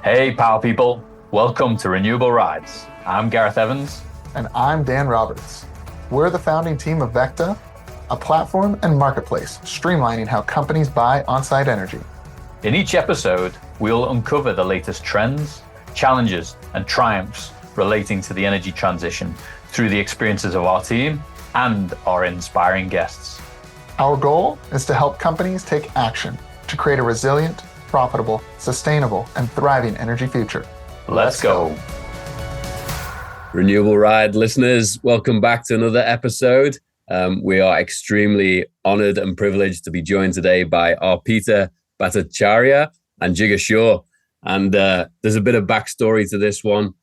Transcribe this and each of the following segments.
Hey, power people. Welcome to Renewable Rides. I'm Gareth Evans. And I'm Dan Roberts. We're the founding team of VECKTA, a platform and marketplace streamlining how companies buy on-site energy. In each episode, we'll uncover the latest trends, challenges, and triumphs relating to the energy transition through the experiences of our team and our inspiring guests. Our goal is to help companies take action to create a resilient, profitable, sustainable, and thriving energy future. Let's go. Renewable Ride listeners, welcome back to another episode. We are extremely honored and privileged to be joined today by Arpita Bhattacharyya and Jigar Shah. And there's a bit of backstory to this one.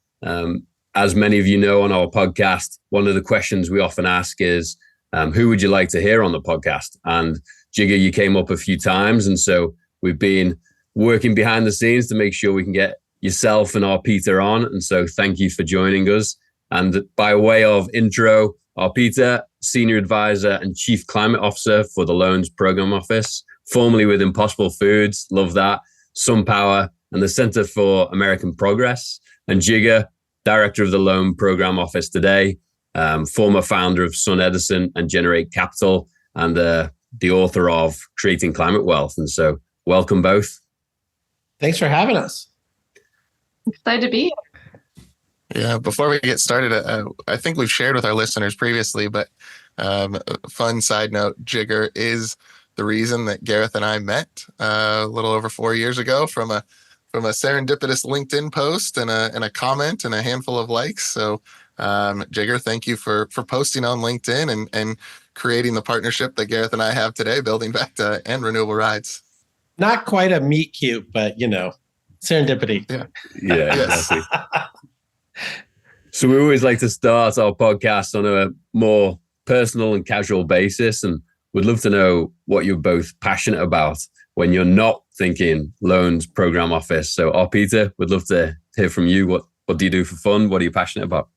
As many of you know on our podcast, one of the questions we often ask is, who would you like to hear on the podcast? And Jigar, you came up a few times. And so we've been working behind the scenes to make sure we can get yourself and Arpita on. And so thank you for joining us. And by way of intro, Arpita, Senior Advisor and Chief Climate Officer for the Loans Program Office, formerly with Impossible Foods, love that, SunPower, and the Center for American Progress. And Jigar, Director of the Loan Program Office today, former founder of Sun Edison and Generate Capital, and the author of Creating Climate Wealth. And so welcome both. Thanks for having us. Excited to be here. Yeah, before we get started, I think we've shared with our listeners previously, but a fun side note, Jigar is the reason that Gareth and I met a little over 4 years ago from a serendipitous LinkedIn post and a comment and a handful of likes. So Jigar, thank you for posting on LinkedIn and creating the partnership that Gareth and I have today, building VECKTA and Renewable Rides. Not quite a meet cute, but serendipity. Yeah, exactly. So we always like to start our podcast on a more personal and casual basis, and would love to know what you're both passionate about when you're not thinking loans program office. So Arpita, would love to hear from you. What do you do for fun? What are you passionate about?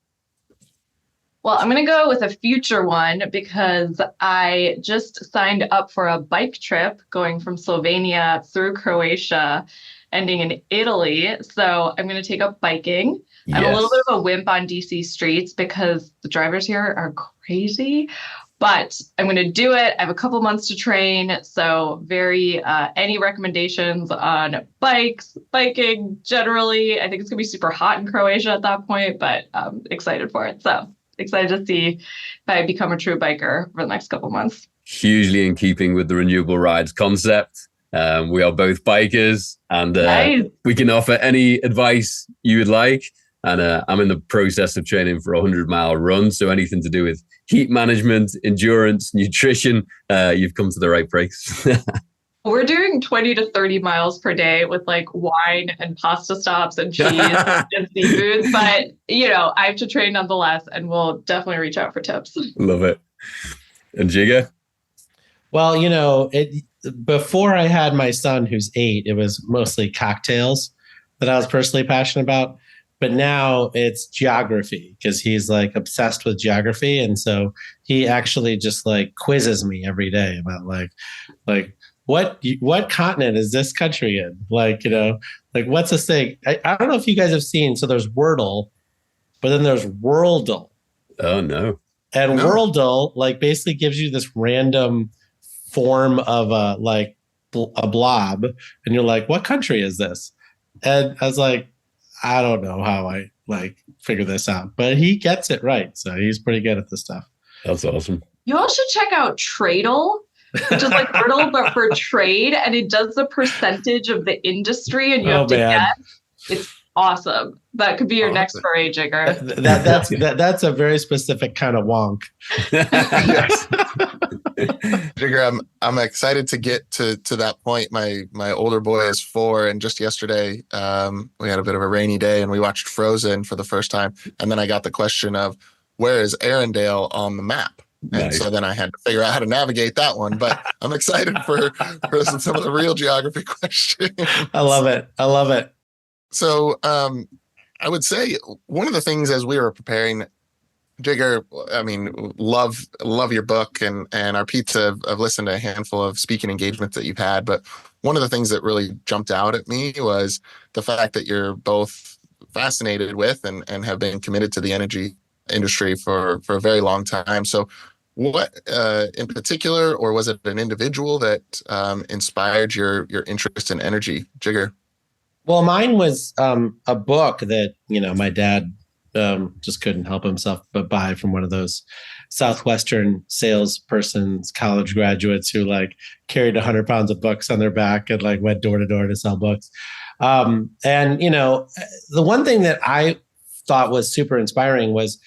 Well, I'm going to go with a future one because I just signed up for a bike trip going from Slovenia through Croatia, ending in Italy. So I'm going to take up biking. Yes. I'm a little bit of a wimp on DC streets because the drivers here are crazy, but I'm going to do it. I have a couple months to train. So any recommendations on biking generally? I think it's going to be super hot in Croatia at that point, but I'm excited for it. So excited to see if I become a true biker for the next couple months. Hugely in keeping with the Renewable Rides concept. We are both bikers, and nice. We can offer any advice you would like. And I'm in the process of training for a 100-mile run. So anything to do with heat management, endurance, nutrition, you've come to the right place. We're doing 20 to 30 miles per day with like wine and pasta stops and cheese and seafood. But, I have to train nonetheless, and we'll definitely reach out for tips. Love it. And Jigar? Well, before I had my son, who's 8, it was mostly cocktails that I was personally passionate about. But now it's geography because he's like obsessed with geography. And so he actually just like quizzes me every day about like what continent is this country in? Like what's this thing? I don't know if you guys have seen. So there's Wordle, but then there's Worldle. Oh, no. And no. Worldle basically gives you this random form of a blob. And you're like, what country is this? And I was like, I don't know how I figure this out, but he gets it right. So he's pretty good at this stuff. That's awesome. You all should check out Tradle, which is like Wordle, but for trade. And it does the percentage of the industry and you have to guess. It's awesome. That could be your next foray, Jigar. That's a very specific kind of wonk. Yes. Jigar, I'm excited to get to that point. My older boy is 4, and just yesterday we had a bit of a rainy day and we watched Frozen for the first time. And then I got the question of where is Arendelle on the map? And nice. So then I had to figure out how to navigate that one. But I'm excited for some of the real geography questions. I love it. So I would say one of the things as we were preparing, Jigar, I mean, love your book and Arpita. I've listened to a handful of speaking engagements that you've had, but one of the things that really jumped out at me was the fact that you're both fascinated with and have been committed to the energy industry for a very long time. So what in particular, or was it an individual that inspired your interest in energy, Jigar? Well, mine was a book that, my dad just couldn't help himself but buy from one of those Southwestern salespersons, college graduates who like carried 100 pounds of books on their back and like went door to door to sell books. And the one thing that I thought was super inspiring was,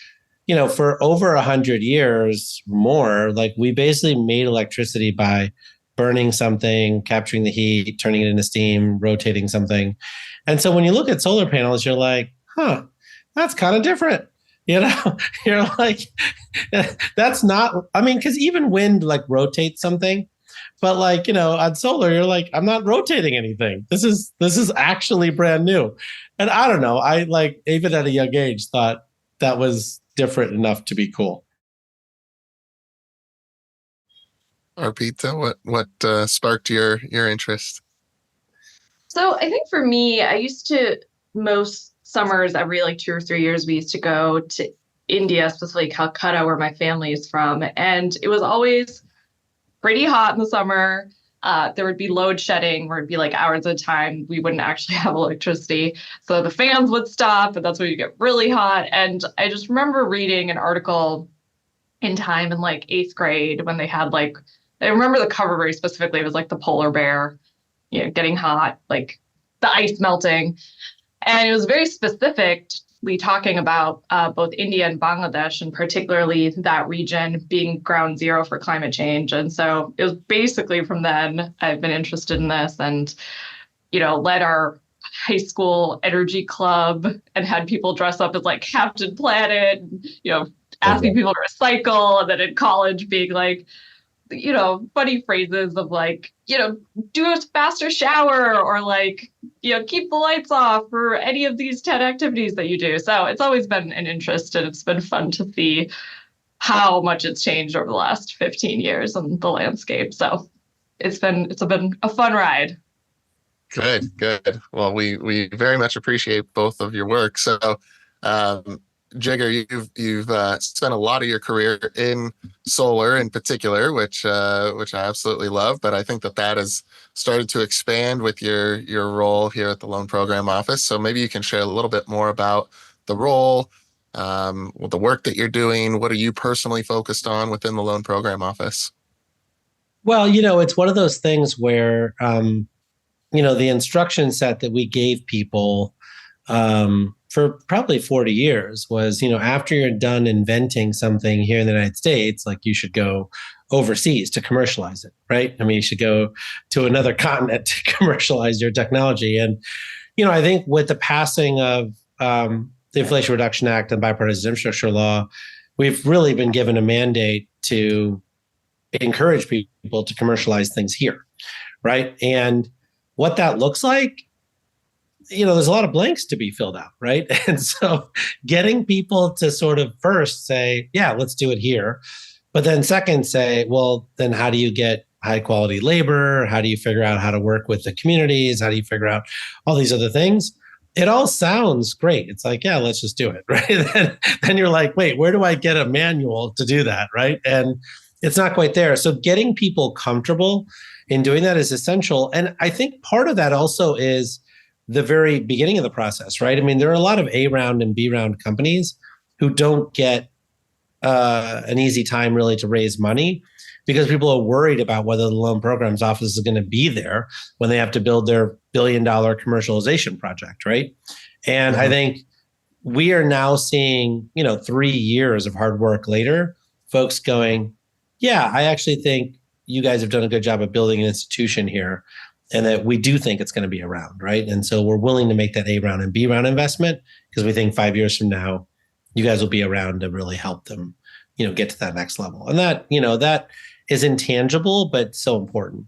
for over 100 years more, like we basically made electricity by burning something, capturing the heat, turning it into steam, rotating something. And so when you look at solar panels, you're like, that's kind of different. You're like, that's not, because even wind like rotates something, but like, on solar, you're like, I'm not rotating anything. This is actually brand new. And I don't know, I like, even at a young age, thought that was different enough to be cool. Arpita, what sparked your interest? So I think for me, I used to, most summers, every like 2 or 3 years, we used to go to India, specifically Calcutta, where my family is from. And it was always pretty hot in the summer. There would be load shedding where it'd be like hours at a time. We wouldn't actually have electricity. So the fans would stop, and that's when you get really hot. And I just remember reading an article in Time in like 8th grade when they had like, I remember the cover very specifically. It was like the polar bear, getting hot, like the ice melting. And it was very specifically talking about both India and Bangladesh, and particularly that region being ground zero for climate change. And so it was basically from then I've been interested in this and, led our high school energy club and had people dress up as like Captain Planet, asking people to recycle. And then in college being like, funny phrases of like, do a faster shower or like, keep the lights off or any of these 10 activities that you do. So it's always been an interest, and it's been fun to see how much it's changed over the last 15 years on the landscape. So it's been a fun ride. Good. Well, we very much appreciate both of your work. So, Jigar, you've spent a lot of your career in solar in particular, which I absolutely love. But I think that has started to expand with your role here at the Loan Program Office. So maybe you can share a little bit more about the role, the work that you're doing. What are you personally focused on within the Loan Program Office? Well, it's one of those things where, the instruction set that we gave people for probably 40 years was, after you're done inventing something here in the United States, like you should go overseas to commercialize it, right? You should go to another continent to commercialize your technology. And, I think with the passing of the Inflation Reduction Act and bipartisan infrastructure law, we've really been given a mandate to encourage people to commercialize things here, right? And what that looks like, there's a lot of blanks to be filled out, right? And so getting people to sort of first say, yeah, let's do it here. But then second say, well, then how do you get high quality labor? How do you figure out how to work with the communities? How do you figure out all these other things? It all sounds great. It's like, yeah, let's just do it, right? Then you're like, wait, where do I get a manual to do that, right? And it's not quite there. So getting people comfortable in doing that is essential. And I think part of that also is the very beginning of the process, right? There are a lot of A round and B round companies who don't get an easy time really to raise money because people are worried about whether the Loan Programs Office is going to be there when they have to build their $1 billion commercialization project, right? And I think we are now seeing, 3 years of hard work later, folks going, yeah, I actually think you guys have done a good job of building an institution here, and that we do think it's going to be around, right? And so we're willing to make that A round and B round investment because we think 5 years from now, you guys will be around to really help them, get to that next level. And that, that is intangible, but so important.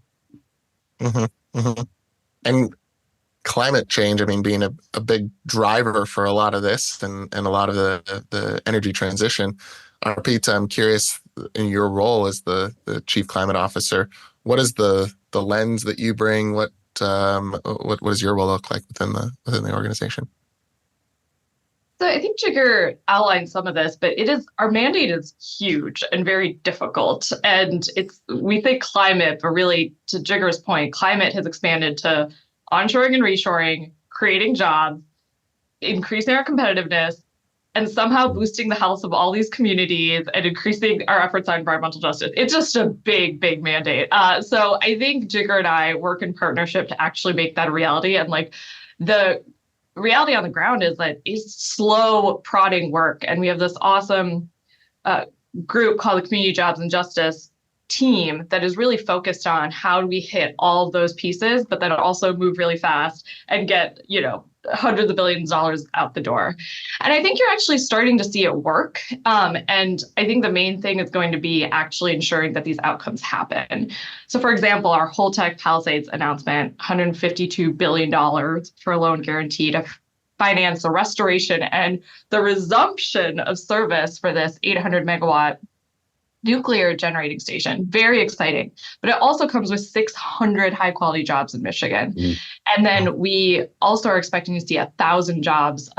Mm-hmm, mm-hmm. And climate change, being a big driver for a lot of this and a lot of the energy transition. Arpita, I'm curious, in your role as the Chief Climate Officer, what is the lens that you bring? What what does your role look like within the organization? So I think Jigar outlined some of this, but our mandate is huge and very difficult. And we think climate, but really to Jigar's point, climate has expanded to onshoring and reshoring, creating jobs, increasing our competitiveness, and somehow boosting the health of all these communities and increasing our efforts on environmental justice. It's just a big, big mandate. So I think Jigar and I work in partnership to actually make that a reality. And like the reality on the ground is that it's slow prodding work. And we have this awesome group called the Community Jobs and Justice team that is really focused on how do we hit all of those pieces, but then also move really fast and get, hundreds of billions of dollars out the door. And I think you're actually starting to see it work. And I think the main thing is going to be actually ensuring that these outcomes happen. So for example, our Holtec Palisades announcement, $152 billion for a loan guarantee to finance the restoration and the resumption of service for this 800 megawatt nuclear generating station. Very exciting. But it also comes with 600 high quality jobs in Michigan. And then we also are expecting to see 1,000 jobs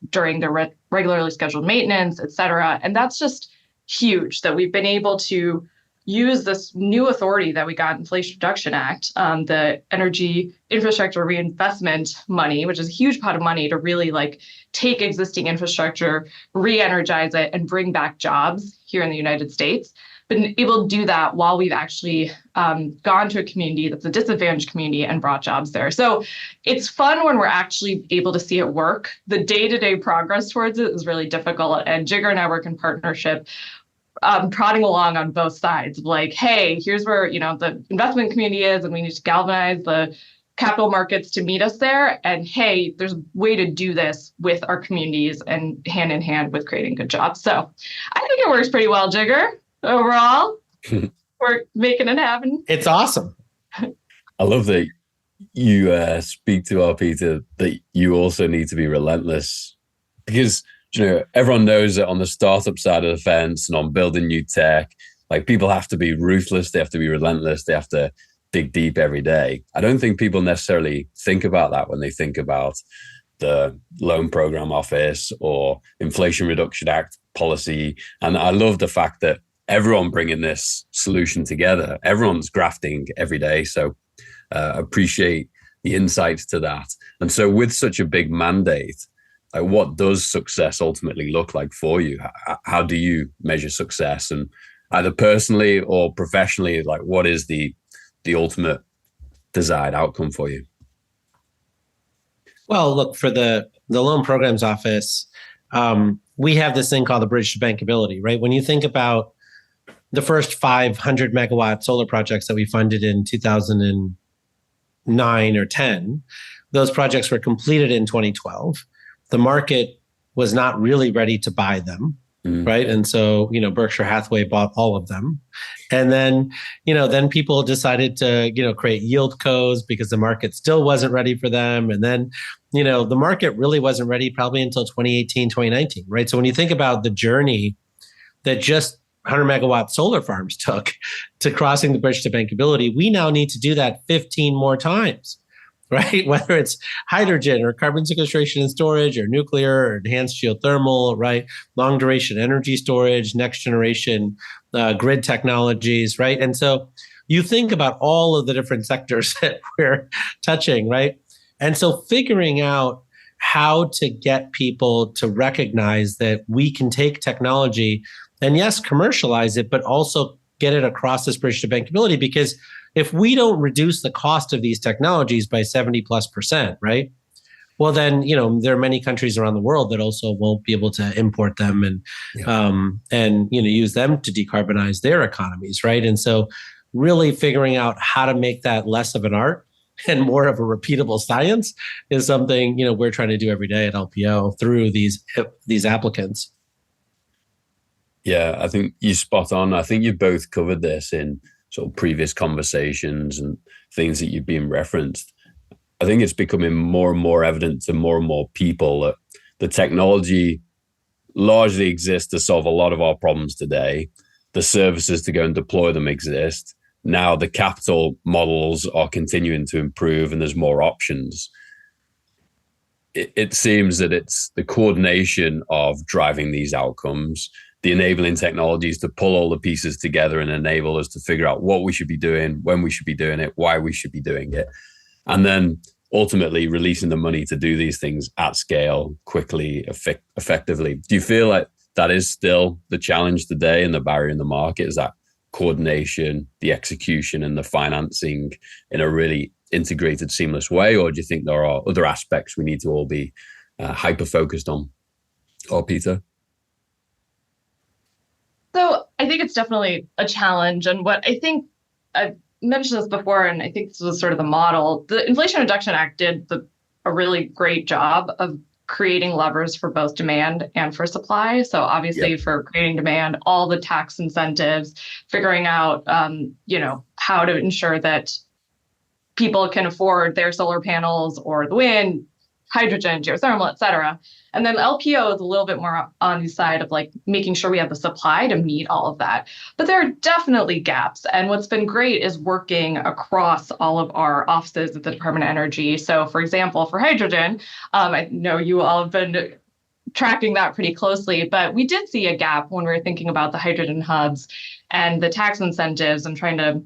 during the regularly scheduled maintenance, et cetera. And that's just huge that we've been able to use this new authority that we got, Inflation Reduction Act, the energy infrastructure reinvestment money, which is a huge pot of money to really take existing infrastructure, re-energize it, and bring back jobs here in the United States. Been able to do that while we've actually gone to a community that's a disadvantaged community and brought jobs there. So it's fun when we're actually able to see it work. The day-to-day progress towards it is really difficult. And Jigar and I work in partnership, prodding along on both sides. Hey, here's where the investment community is, and we need to galvanize the capital markets to meet us there. And hey, there's a way to do this with our communities and hand in hand with creating good jobs. So I think it works pretty well, Jigar. Overall, we're making it happen. It's awesome. I love that you speak to Arpita that you also need to be relentless, because everyone knows that on the startup side of the fence and on building new tech, people have to be ruthless, they have to be relentless, they have to dig deep every day. I don't think people necessarily think about that when they think about the Loan Program Office or Inflation Reduction Act policy. And I love the fact that everyone bringing this solution together, everyone's grafting every day. So appreciate the insights to that. And so with such a big mandate, what does success ultimately look like for you? How do you measure success? And either personally or professionally, what is the ultimate desired outcome for you? Well, look, for the Loan Programs Office, we have this thing called the bridge to bankability, right? When you think about the first 500 megawatt solar projects that we funded in 2009 or 10, those projects were completed in 2012. The market was not really ready to buy them, right? And so, Berkshire Hathaway bought all of them. And then, then people decided to, create yield codes because the market still wasn't ready for them. And then, the market really wasn't ready probably until 2018, 2019, right? So when you think about the journey that just 100 megawatt solar farms took to crossing the bridge to bankability, we now need to do that 15 more times. Right? Whether it's hydrogen or carbon sequestration and storage or nuclear or enhanced geothermal, right? Long duration energy storage, next generation grid technologies, right? And so you think about all of the different sectors that we're touching, right? And so figuring out how to get people to recognize that we can take technology and yes, commercialize it, but also get it across this bridge to bankability, because if we don't reduce the cost of these technologies by 70+%, right? Well, then, there are many countries around the world that also won't be able to import them and use them to decarbonize their economies, right? And so really figuring out how to make that less of an art and more of a repeatable science is something, we're trying to do every day at LPO through these applicants. Yeah, I think you're spot on. I think you both covered this in sort of previous conversations and things that you've been referenced. I think it's becoming more and more evident to more and more people that the technology largely exists to solve a lot of our problems today. The services to go and deploy them exist. now the capital models are continuing to improve and there's more options. It seems that it's the coordination of driving these outcomes, the enabling technologies to pull all the pieces together and enable us to figure out what we should be doing, when we should be doing it, why we should be doing it. And then ultimately releasing the money to do these things at scale, quickly, effectively. Do you feel like that is still the challenge today and the barrier in the market, is that coordination, the execution and the financing in a really integrated, seamless way? Or do you think there are other aspects we need to all be hyper-focused on? Arpita? So I think it's definitely a challenge. And what I think, I've mentioned this before, and I think this was sort of the model. The Inflation Reduction Act did a really great job of creating levers for both demand and for supply. So obviously for creating demand, all the tax incentives, figuring out, how to ensure that people can afford their solar panels or the wind, hydrogen, geothermal, et cetera. And then LPO is a little bit more on the side of like making sure we have the supply to meet all of that. But there are definitely gaps. And what's been great is working across all of our offices at the Department of Energy. So for example, for hydrogen, I know you all have been tracking that pretty closely, but we did see a gap when we were thinking about the hydrogen hubs and the tax incentives and trying to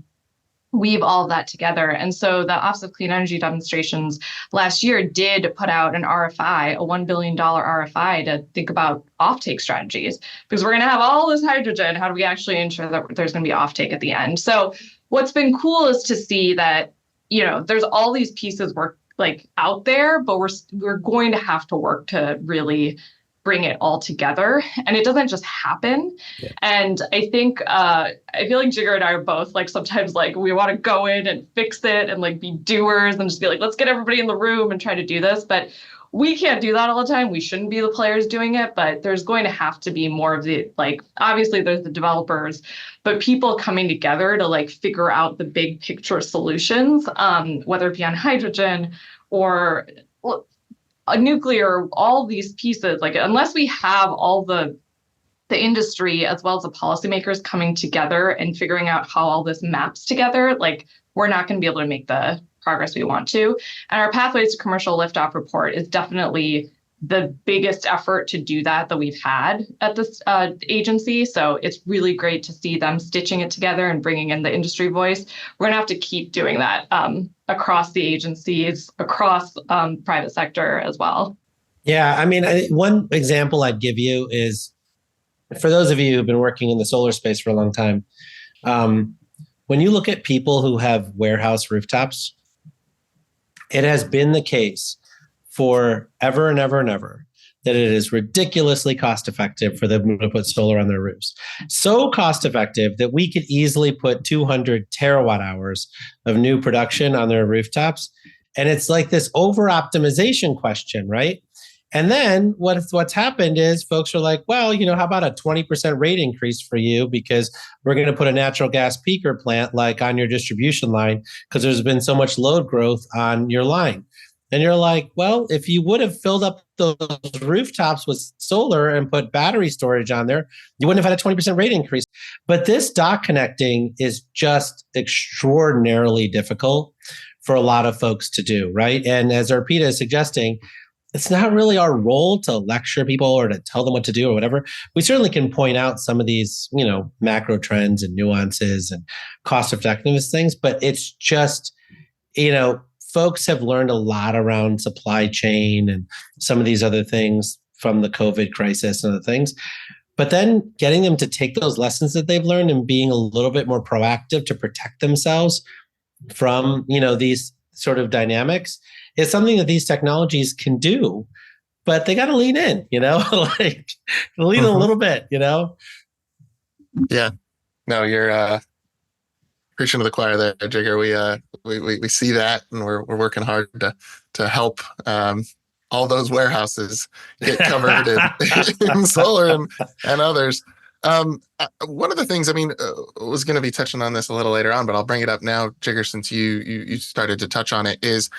weave all of that together. And so the Office of Clean Energy Demonstrations last year did put out an RFI, a $1 billion RFI to think about offtake strategies, because we're going to have all this hydrogen. How do we actually ensure that there's going to be offtake at the end? So what's been cool is to see that, there's all these pieces work like out there, but we're going to have to work to really bring it all together, and it doesn't just happen. Yeah. And I think I feel like Jigar and I are both like sometimes like we want to go in and fix it and like be doers and just be like, let's get everybody in the room and try to do this. But we can't do that all the time. We shouldn't be the players doing it, but there's going to have to be more of the, like, obviously there's the developers, but people coming together to like figure out the big picture solutions, whether it be on hydrogen or a nuclear, all these pieces, like unless we have all the industry as well as the policymakers coming together and figuring out how all this maps together, like we're not going to be able to make the progress we want to. And our Pathways to Commercial Liftoff report is definitely the biggest effort to do that we've had at this agency. So it's really great to see them stitching it together and bringing in the industry voice. We're going to have to keep doing that across the agencies, across private sector as well. Yeah, I mean, one example I'd give you is, for those of you who've been working in the solar space for a long time, when you look at people who have warehouse rooftops, it has been the case for ever and ever and ever that it is ridiculously cost effective for them to put solar on their roofs. So cost effective that we could easily put 200 terawatt hours of new production on their rooftops. And it's like this over optimization question, right? And then what's happened is folks are like, well, how about a 20% rate increase for you, because we're going to put a natural gas peaker plant like on your distribution line because there's been so much load growth on your line. And you're like, well, if you would have filled up those rooftops with solar and put battery storage on there, you wouldn't have had a 20% rate increase. But this dot connecting is just extraordinarily difficult for a lot of folks to do, right? And as Arpita is suggesting, it's not really our role to lecture people or to tell them what to do or whatever. We certainly can point out some of these, macro trends and nuances and cost effectiveness things, but it's just, folks have learned a lot around supply chain and some of these other things from the COVID crisis and other things. But then getting them to take those lessons that they've learned and being a little bit more proactive to protect themselves from, these sort of dynamics is something that these technologies can do. But they got to lean in, like lean a little bit, Yeah. No, you're preaching to the choir there, Jigar. We see that, and we're working hard to help all those warehouses get covered in solar and others. One of the things, was going to be touching on this a little later on, but I'll bring it up now, Jigar, since you started to touch on it, is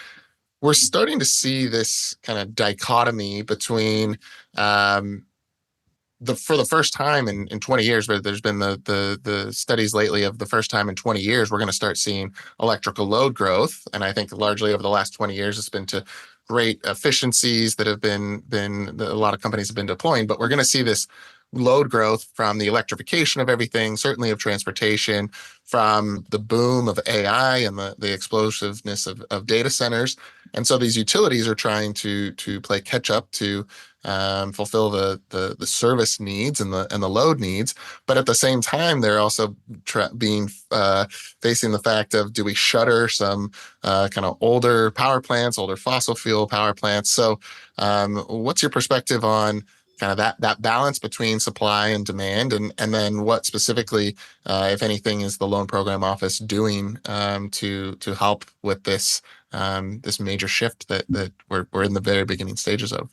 we're starting to see this kind of dichotomy between for the first time in 20 years, where there's been the studies lately of the first time in 20 years, we're going to start seeing electrical load growth. And I think largely over the last 20 years, it's been to great efficiencies that have been a lot of companies have been deploying. But we're going to see this load growth from the electrification of everything, certainly of transportation, from the boom of AI and the explosiveness of data centers. And so these utilities are trying to play catch up to fulfill the service needs and the load needs, but at the same time they're also facing the fact of, do we shutter some kind of older power plants, older fossil fuel power plants? So what's your perspective on kind of that balance between supply and demand, and then what specifically, if anything, is the Loan Program Office doing to help with this major shift that we're in the very beginning stages of?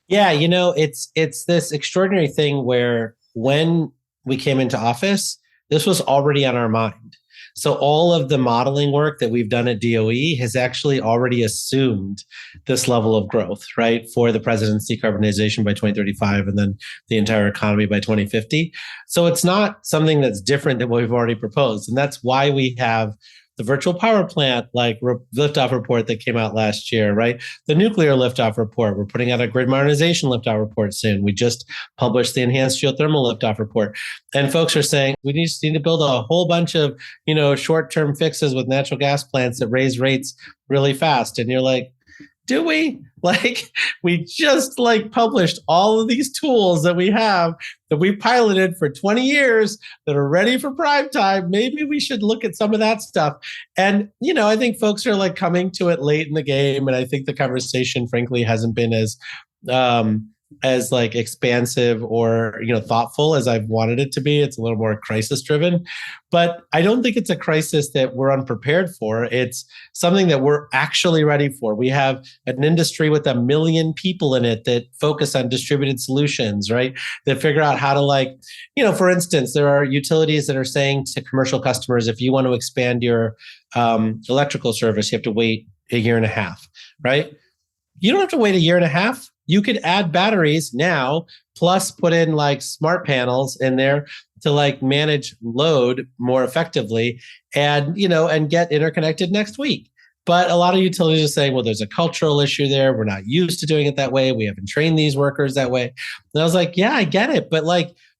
Yeah, it's this extraordinary thing where when we came into office, this was already on our mind. So all of the modeling work that we've done at DOE has actually already assumed this level of growth, right, for the president's decarbonization by 2035 and then the entire economy by 2050. So it's not something that's different than what we've already proposed. And that's why we have the virtual power plant, like liftoff report that came out last year, right? The nuclear liftoff report. We're putting out a grid modernization liftoff report soon. We just published the enhanced geothermal liftoff report. And folks are saying we just need to build a whole bunch of, short-term fixes with natural gas plants that raise rates really fast. And you're like, do we? We just published all of these tools that we have that we piloted for 20 years that are ready for prime time. Maybe we should look at some of that stuff. And, I think folks are coming to it late in the game. And I think the conversation, frankly, hasn't been as expansive or thoughtful as I've wanted it to be. It's a little more crisis driven, but I don't think it's a crisis that we're unprepared for. It's something that we're actually ready for. We have an industry with 1 million people in it that focus on distributed solutions, right? That figure out how to for instance, there are utilities that are saying to commercial customers, if you want to expand your electrical service, you have to wait 1.5 years, right? You don't have to wait 1.5 years. You could add batteries now, plus put in smart panels in there to manage load more effectively and get interconnected next week. But a lot of utilities are saying, well, there's a cultural issue there. We're not used to doing it that way. We haven't trained these workers that way. And I was like, yeah, I get it. But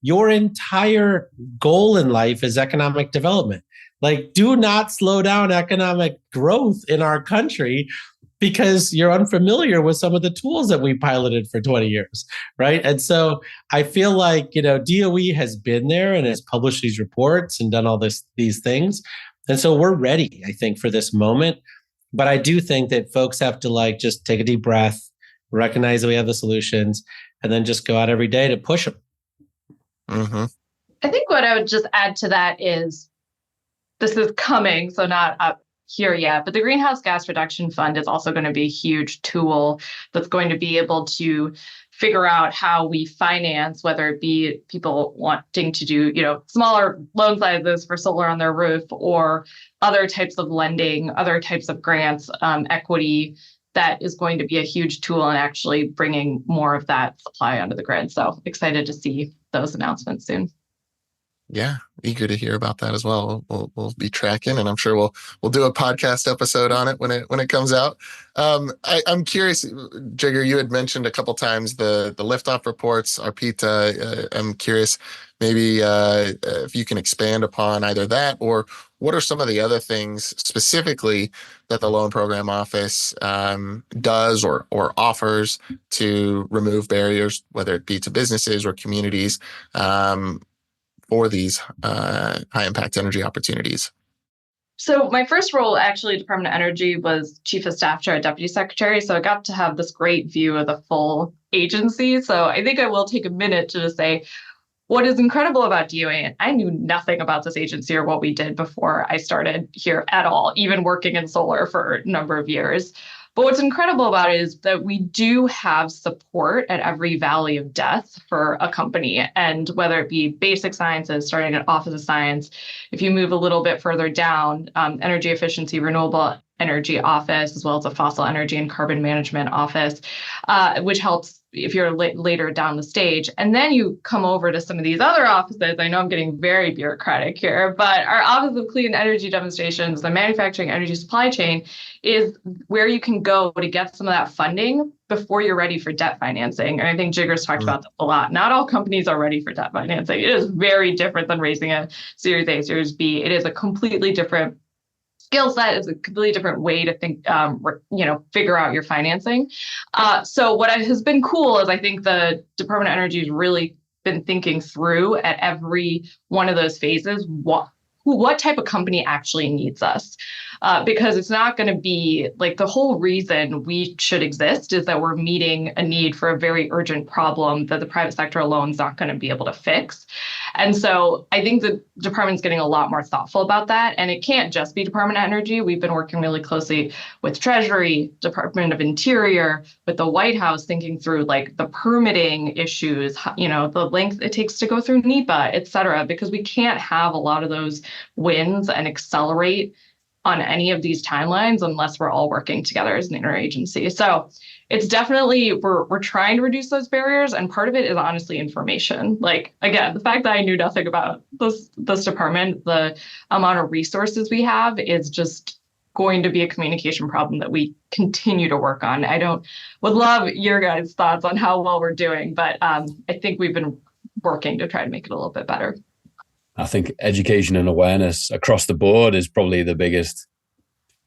your entire goal in life is economic development. Do not slow down economic growth in our country because you're unfamiliar with some of the tools that we piloted for 20 years, right? And so I feel like, DOE has been there and has published these reports and done all these things. And so we're ready, I think, for this moment. But I do think that folks have to just take a deep breath, recognize that we have the solutions, and then just go out every day to push them. Mm-hmm. I think what I would just add to that is this is coming, so not up here yet, but the Greenhouse Gas Reduction Fund is also going to be a huge tool that's going to be able to figure out how we finance, whether it be people wanting to do, smaller loan sizes for solar on their roof or other types of lending, other types of grants, equity. That is going to be a huge tool in actually bringing more of that supply onto the grid. So excited to see those announcements soon. Yeah, eager to hear about that as well. We'll be tracking, and I'm sure we'll do a podcast episode on it when it comes out. I'm curious, Jigar, you had mentioned a couple times the liftoff reports. Arpita, I'm curious, maybe if you can expand upon either that or what are some of the other things specifically that the Loan Program Office does or offers to remove barriers, whether it be to businesses or communities, for these high impact energy opportunities? So my first role actually at Department of Energy was Chief of Staff to our Deputy Secretary. So I got to have this great view of the full agency. So I think I will take a minute to just say what is incredible about DOE, and I knew nothing about this agency or what we did before I started here at all, even working in solar for a number of years. But what's incredible about it is that we do have support at every valley of death for a company. And whether it be basic sciences, starting at Office of Science, if you move a little bit further down, energy efficiency, renewable energy office, as well as a fossil energy and carbon management office, which helps if you're later down the stage. And then you come over to some of these other offices. I know I'm getting very bureaucratic here, but our Office of Clean Energy Demonstrations, the manufacturing energy supply chain, is where you can go to get some of that funding before you're ready for debt financing. And I think Jigar's talked about that a lot. Not all companies are ready for debt financing. It is very different than raising a Series A, Series B. It is a completely different skill set, is a completely different way to think, figure out your financing. So what has been cool is I think the Department of Energy has really been thinking through at every one of those phases, what type of company actually needs us. Because it's not going to be like the whole reason we should exist is that we're meeting a need for a very urgent problem that the private sector alone is not going to be able to fix. And so I think the department's getting a lot more thoughtful about that. And it can't just be Department of Energy. We've been working really closely with Treasury, Department of Interior, with the White House, thinking through like the permitting issues, the length it takes to go through NEPA, et cetera, because we can't have a lot of those wins and accelerate on any of these timelines unless we're all working together as an interagency. So it's definitely, we're trying to reduce those barriers. And part of it is honestly information. Like, again, the fact that I knew nothing about this department, the amount of resources we have is just going to be a communication problem that we continue to work on. Would love your guys' thoughts on how well we're doing, but I think we've been working to try to make it a little bit better. I think education and awareness across the board is probably the biggest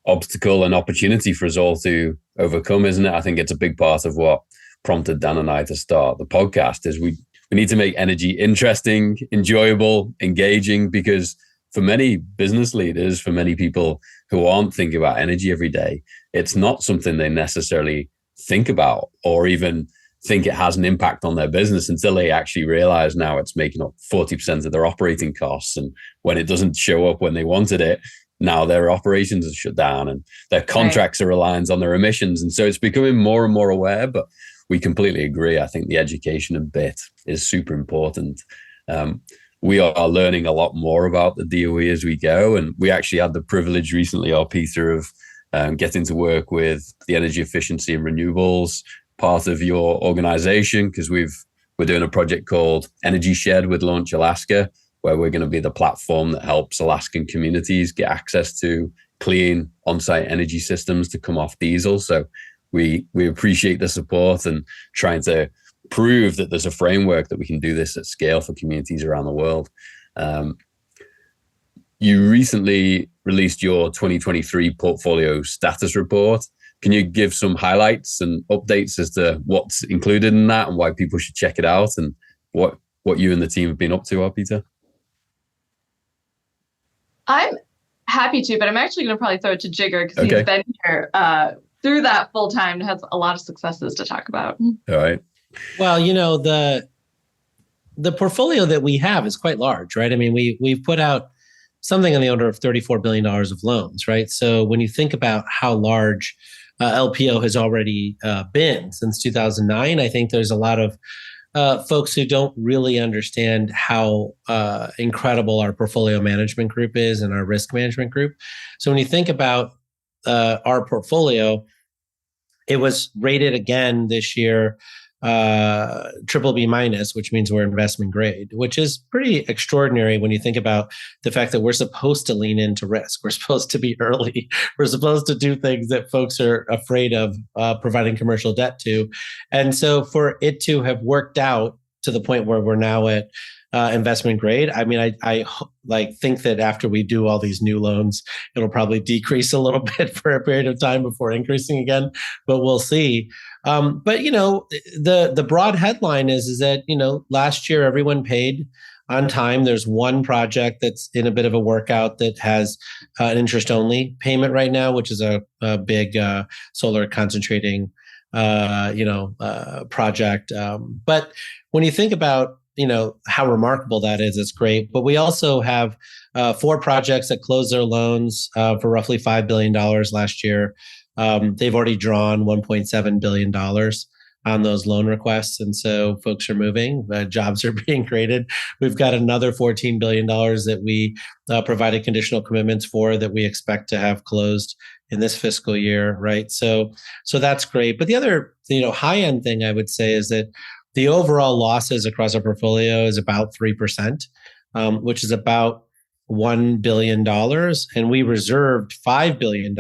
obstacle and opportunity for us all to overcome, isn't it? I think it's a big part of what prompted Dan and I to start the podcast is we need to make energy interesting, enjoyable, engaging, because for many business leaders, for many people who aren't thinking about energy every day, it's not something they necessarily think about or even think it has an impact on their business until they actually realize now it's making up 40% of their operating costs. And when it doesn't show up when they wanted it, now their operations are shut down and their contracts are reliant on their emissions. And so it's becoming more and more aware, but we completely agree. I think the education bit is super important. We are learning a lot more about the DOE as we go. And we actually had the privilege recently, Arpita, of getting to work with the energy efficiency and renewables part of your organization, because we're doing a project called Energy Shed with Launch Alaska, where we're going to be the platform that helps Alaskan communities get access to clean on-site energy systems to come off diesel. So we appreciate the support and trying to prove that there's a framework that we can do this at scale for communities around the world. You recently released your 2023 portfolio status report. Can you give some highlights and updates as to what's included in that and why people should check it out and what you and the team have been up to, Arpita? I'm happy to, but I'm actually going to probably throw it to Jigar because he's been here through that full time and has a lot of successes to talk about. All right. Well, the portfolio that we have is quite large, right? I mean, we've put out something on the order of $34 billion of loans, right? So when you think about how large LPO has already been since 2009, I think there's a lot of folks who don't really understand how incredible our portfolio management group is and our risk management group. So when you think about our portfolio, it was rated again this year BBB-, which means we're investment grade, which is pretty extraordinary when you think about the fact that we're supposed to lean into risk. We're supposed to be early. We're supposed to do things that folks are afraid of providing commercial debt to. And so for it to have worked out to the point where we're now at investment grade, I mean, I think that after we do all these new loans, it'll probably decrease a little bit for a period of time before increasing again, but we'll see. But the broad headline is that, last year everyone paid on time. There's one project that's in a bit of a workout that has an interest only payment right now, which is a big solar concentrating project. But when you think about how remarkable that is, it's great. But we also have 4 projects that closed their loans for roughly $5 billion last year. They've already drawn $1.7 billion on those loan requests. And so folks are moving, jobs are being created. We've got another $14 billion that we provided conditional commitments for that we expect to have closed in this fiscal year, right? So that's great. But the other, high end thing I would say is that the overall losses across our portfolio is about 3%, which is about $1 billion. And we reserved $5 billion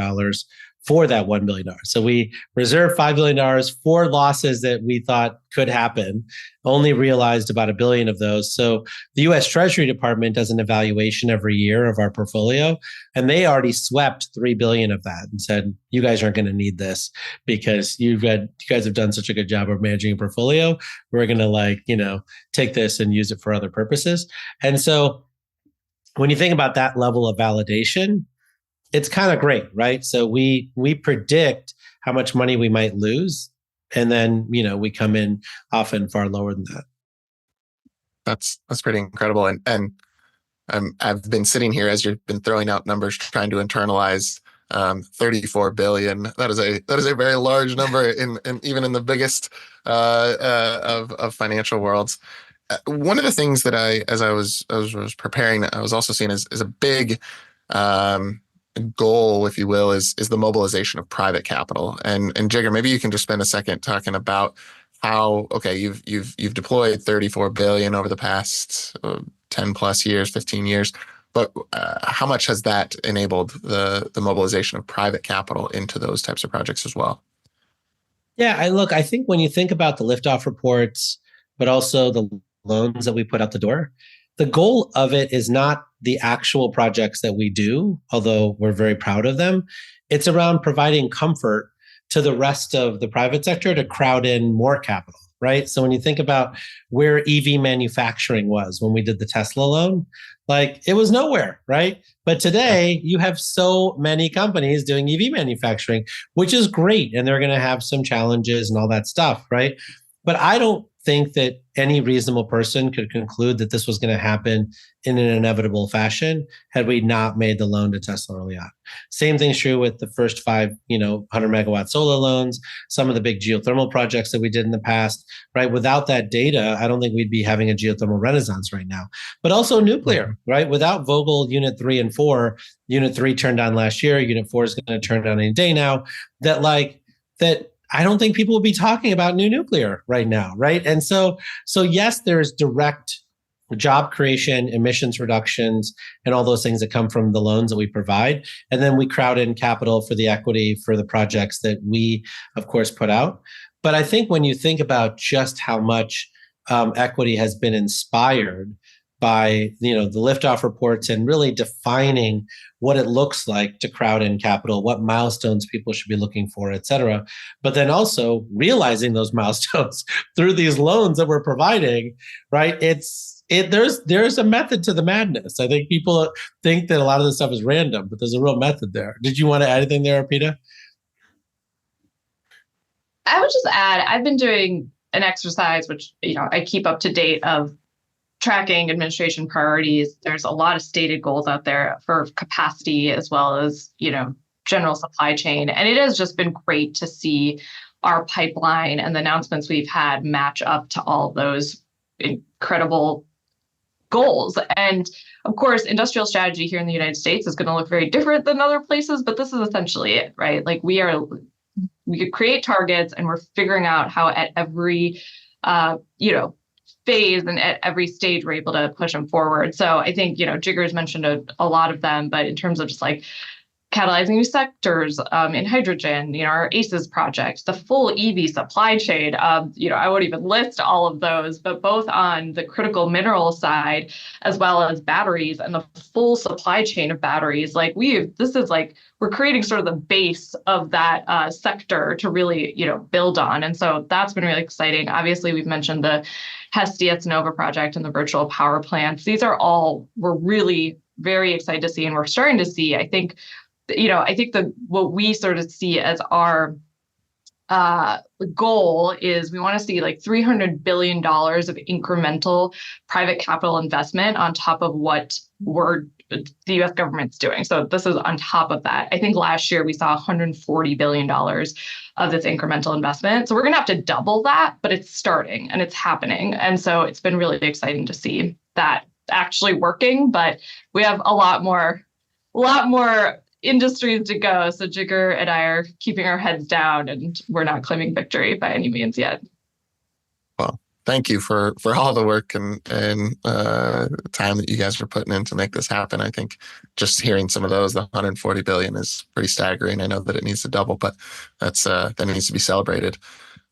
for that $1 billion. So we reserved $5 billion for losses that we thought could happen, only realized about $1 billion of those. So the US Treasury Department does an evaluation every year of our portfolio, and they already swept $3 billion of that and said, you guys aren't going to need this because you guys have done such a good job of managing a portfolio. We're going to take this and use it for other purposes. And so when you think about that level of validation, it's kind of great, right? So we predict how much money we might lose, and then we come in often far lower than that. That's pretty incredible. And I've been sitting here as you've been throwing out numbers, trying to internalize 34 billion. That is a very large number in even in the biggest of financial worlds. One of the things that as I was preparing, I was also seeing as a big goal, if you will, is the mobilization of private capital. And Jigar, maybe you can just spend a second talking about how, okay, you've deployed 34 billion over the past 10 plus years, 15 years, but how much has that enabled the mobilization of private capital into those types of projects as well? Yeah, I think when you think about the liftoff reports, but also the loans that we put out the door, the goal of it is not the actual projects that we do, although we're very proud of them. It's around providing comfort to the rest of the private sector to crowd in more capital, right? So when you think about where EV manufacturing was when we did the Tesla loan, it was nowhere, right? But today you have so many companies doing EV manufacturing, which is great. And they're going to have some challenges and all that stuff, right? But I don't think that any reasonable person could conclude that this was going to happen in an inevitable fashion had we not made the loan to Tesla early on. Same thing's true with the first 5, 100 megawatt solar loans, some of the big geothermal projects that we did in the past, right? Without that data, I don't think we'd be having a geothermal renaissance right now. But also nuclear, right? Without Vogtle Unit 3 and 4, Unit 3 turned on last year, Unit 4 is going to turn on any day now, that I don't think people will be talking about new nuclear right now, right? And so yes, there's direct job creation, emissions reductions, and all those things that come from the loans that we provide. And then we crowd in capital for the equity for the projects that we, of course, put out. But I think when you think about just how much equity has been inspired by the liftoff reports and really defining what it looks like to crowd in capital, what milestones people should be looking for, et cetera. But then also realizing those milestones through these loans that we're providing, right? There's a method to the madness. I think people think that a lot of this stuff is random, but there's a real method there. Did you want to add anything there, Arpita? I would just add, I've been doing an exercise, which, I keep up to date of tracking administration priorities. There's a lot of stated goals out there for capacity as well as, general supply chain. And it has just been great to see our pipeline and the announcements we've had match up to all those incredible goals. And of course, industrial strategy here in the United States is going to look very different than other places, but this is essentially it, right? We could create targets and we're figuring out how at every, phase and at every stage we're able to push them forward. So I think, Jigar's mentioned a lot of them, but in terms of just catalyzing new sectors in hydrogen, our ACES project, the full EV supply chain, I won't even list all of those, but both on the critical mineral side, as well as batteries and the full supply chain of batteries. We're creating sort of the base of that sector to really, build on. And so that's been really exciting. Obviously, we've mentioned the HES Nova project and the virtual power plants. These are all, we're really very excited to see, and we're starting to see, I think what we sort of see as our goal is we want to see $300 billion of incremental private capital investment on top of what the U.S. government's doing. So this is on top of that. I think last year we saw $140 billion of this incremental investment. So we're going to have to double that, but it's starting and it's happening. And so it's been really exciting to see that actually working, but we have a lot more industries to go. So Jigar and I are keeping our heads down, and we're not claiming victory by any means yet. Well, thank you for all the work and time that you guys are putting in to make this happen. I think just hearing some of those, the 140 billion is pretty staggering. I know that it needs to double, but that needs to be celebrated.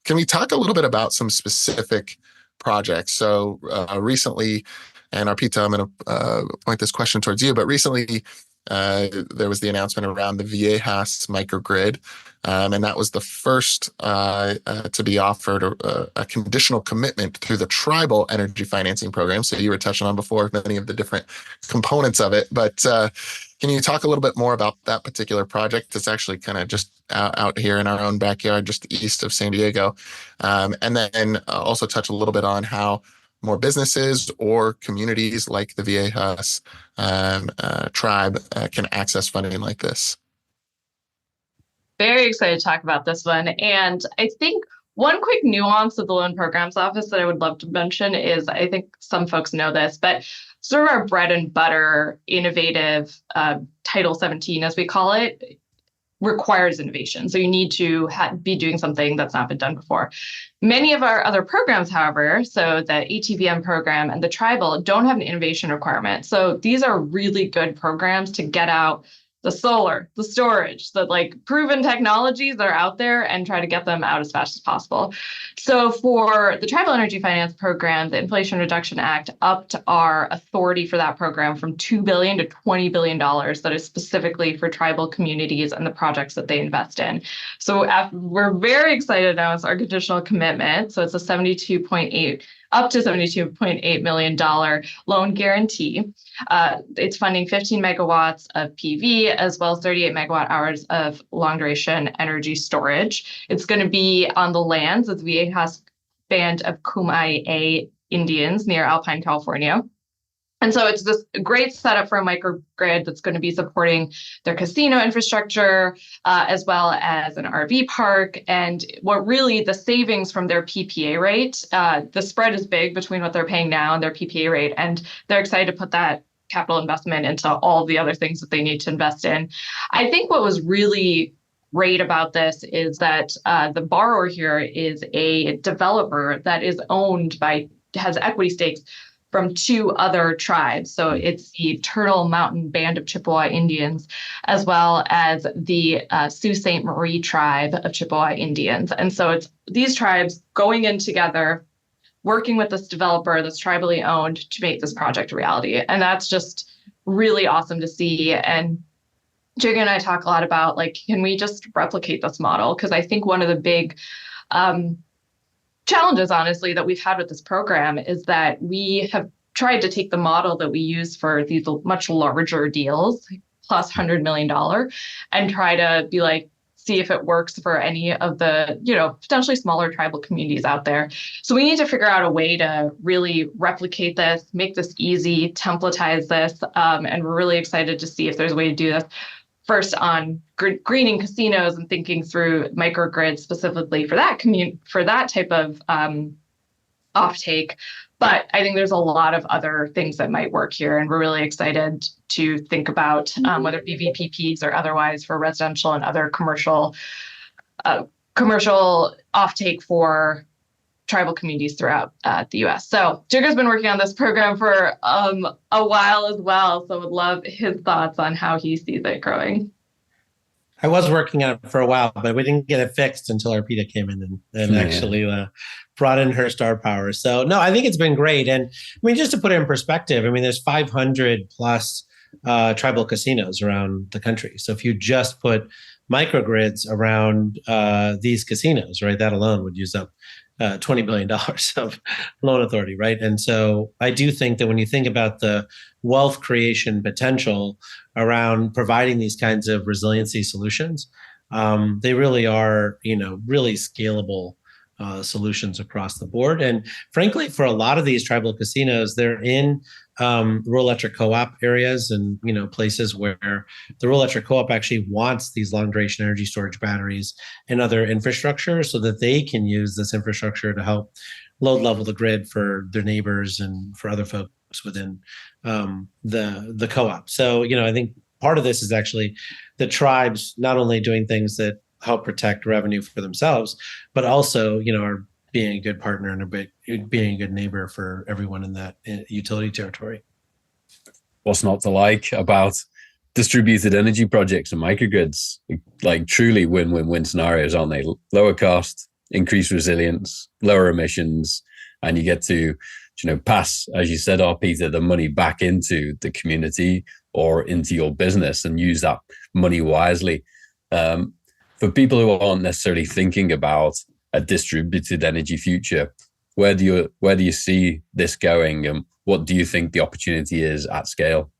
Can we talk a little bit about some specific projects? So recently, and Arpita, I'm going to point this question towards you, but recently there was the announcement around the Viejas Microgrid, and that was the first to be offered a conditional commitment through the tribal energy financing program. So you were touching on before many of the different components of it, but can you talk a little bit more about that particular project? It's actually kind of just out here in our own backyard, just east of San Diego, and then also touch a little bit on how more businesses or communities like the Viejas tribe can access funding like this. Very excited to talk about this one. And I think one quick nuance of the Loan Programs Office that I would love to mention is, I think some folks know this, but sort of our bread and butter innovative Title 17, as we call it, requires innovation. So you need to be doing something that's not been done before. Many of our other programs, however, so the ATVM program and the tribal, don't have an innovation requirement. So these are really good programs to get out the solar, the storage, the like proven technologies that are out there and try to get them out as fast as possible. So for the Tribal Energy Finance Program, the Inflation Reduction Act upped our authority for that program from $2 billion to $20 billion that is specifically for tribal communities and the projects that they invest in. So we're very excited now. It's our conditional commitment. So it's a up to $72.8 million loan guarantee. It's funding 15 megawatts of PV as well as 38 megawatt hours of long duration energy storage. It's going to be on the lands of the Viejas Band of Kumeyaay Indians near Alpine, California. And so it's this great setup for a microgrid that's going to be supporting their casino infrastructure, as well as an RV park. And what really the savings from their PPA rate, the spread is big between what they're paying now and their PPA rate. And they're excited to put that capital investment into all the other things that they need to invest in. I think what was really great about this is that the borrower here is a developer that is has equity stakes from two other tribes. So it's the Turtle Mountain Band of Chippewa Indians, as well as the Sault Ste. Marie tribe of Chippewa Indians. And so it's these tribes going in together, working with this developer that's tribally owned to make this project a reality. And that's just really awesome to see. And Jigar and I talk a lot about, like, can we just replicate this model? Because I think one of the big challenges, honestly, that we've had with this program is that we have tried to take the model that we use for these much larger deals, plus $100 million, and try to be like, see if it works for any of the, potentially smaller tribal communities out there. So we need to figure out a way to really replicate this, make this easy, templatize this, and we're really excited to see if there's a way to do this. First on greening casinos and thinking through microgrids specifically for that type of offtake. But I think there's a lot of other things that might work here, and we're really excited to think about whether it be VPPs or otherwise for residential and other commercial offtake for tribal communities throughout the U.S. So Jigar's been working on this program for a while as well, so would love his thoughts on how he sees it growing. I was working on it for a while, but we didn't get it fixed until Arpita came in and actually brought in her star power. So no, I think it's been great. And I mean, just to put it in perspective, I mean, there's 500 plus tribal casinos around the country. So if you just put microgrids around these casinos, right, that alone would use up $20 billion of loan authority, right? And so I do think that when you think about the wealth creation potential around providing these kinds of resiliency solutions, they really are, really scalable solutions across the board. And frankly, for a lot of these tribal casinos, they're in rural electric co-op areas and places where the rural electric co-op actually wants these long duration energy storage batteries and other infrastructure so that they can use this infrastructure to help load level the grid for their neighbors and for other folks within the co-op. So I think part of this is actually the tribes not only doing things that help protect revenue for themselves, but also, are being a good partner and being a good neighbor for everyone in that utility territory. What's not to like about distributed energy projects and microgrids? Like truly win-win-win scenarios, aren't they? Lower cost, increased resilience, lower emissions, and you get to, pass, as you said, Arpita, the money back into the community or into your business and use that money wisely. For people who aren't necessarily thinking about a distributed energy future, where do you see this going, and what do you think the opportunity is at scale?